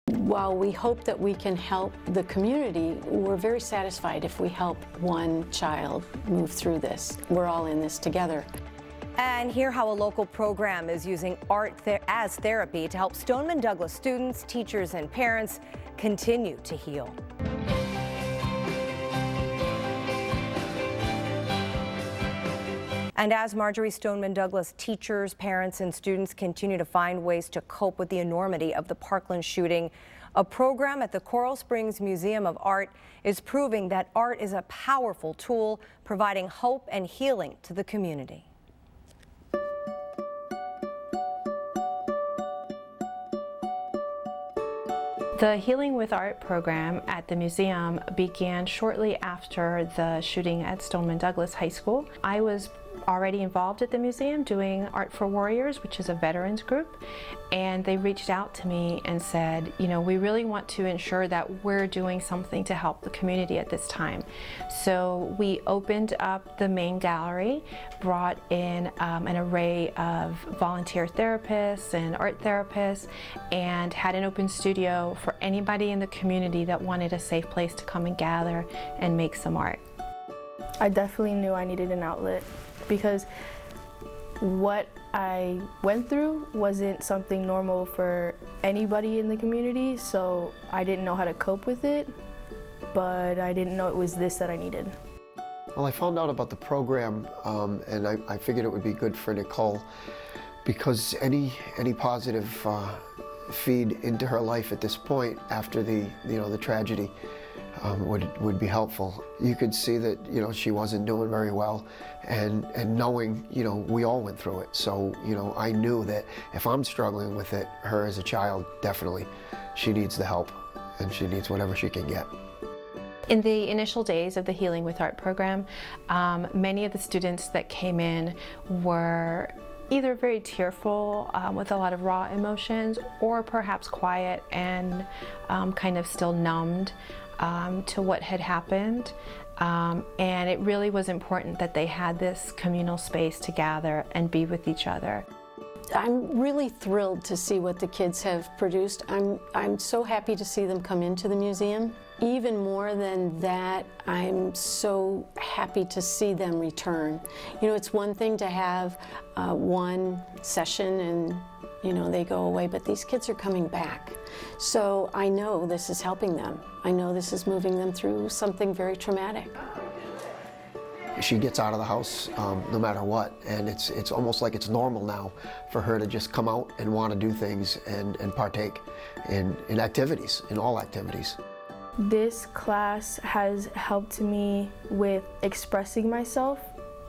While we hope that we can help the community, we're very satisfied if we help one child move through this. We're all in this together. And hear how a local program is using art as therapy to help Stoneman Douglas students, teachers, and parents continue to heal. And as Marjory Stoneman Douglas teachers, parents, and students continue to find ways to cope with the enormity of the Parkland shooting, a program at the Coral Springs Museum of Art is proving that art is a powerful tool, providing hope and healing to the community. The Healing with Art program at the museum began shortly after the shooting at Stoneman Douglas High School. I was already involved at the museum doing Art for Warriors, which is a veterans group, and they reached out to me and said, you know, we really want to ensure that we're doing something to help the community at this time. So we opened up the main gallery, brought in an array of volunteer therapists and art therapists, and had an open studio for anybody in the community that wanted a safe place to come and gather and make some art. I definitely knew I needed an outlet, because what I went through wasn't something normal for anybody in the community, so I didn't know how to cope with it, but I didn't know it was this that I needed. Well, I found out about the program and I figured it would be good for Nicole, because any positive feed into her life at this point after the tragedy would be helpful. You could see that she wasn't doing very well, and knowing we all went through it. So I knew that if I'm struggling with it, her as a child, definitely, she needs the help, and she needs whatever she can get. In the initial days of the Healing with Art program, many of the students that came in were either very tearful with a lot of raw emotions, or perhaps quiet and kind of still numbed to what had happened. And it really was important that they had this communal space to gather and be with each other. I'm really thrilled to see what the kids have produced. I'm so happy to see them come into the museum. Even more than that, I'm so happy to see them return. It's one thing to have one session and they go away, but these kids are coming back. So I know this is helping them. I know this is moving them through something very traumatic. She gets out of the house no matter what, and it's almost like it's normal now for her to just come out and want to do things and partake in activities, in all activities. This class has helped me with expressing myself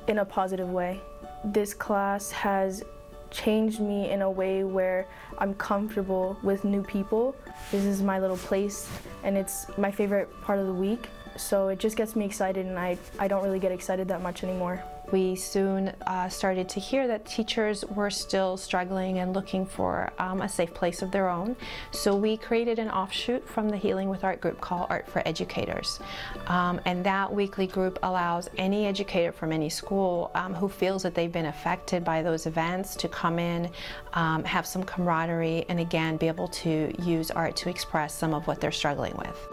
in a positive way. This class has changed me in a way where I'm comfortable with new people. This is my little place, and it's my favorite part of the week. So it just gets me excited, and I don't really get excited that much anymore. We soon started to hear that teachers were still struggling and looking for a safe place of their own. So we created an offshoot from the Healing with Art group called Art for Educators. And that weekly group allows any educator from any school who feels that they've been affected by those events to come in, have some camaraderie, and again, be able to use art to express some of what they're struggling with.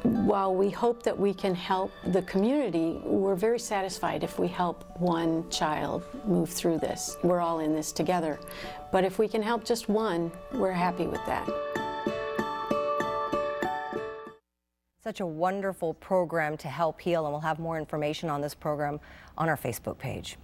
While we hope that we can help the community, we're very satisfied if we help one child move through this. We're all in this together. But if we can help just one, we're happy with that. Such a wonderful program to help heal, and we'll have more information on this program on our Facebook page.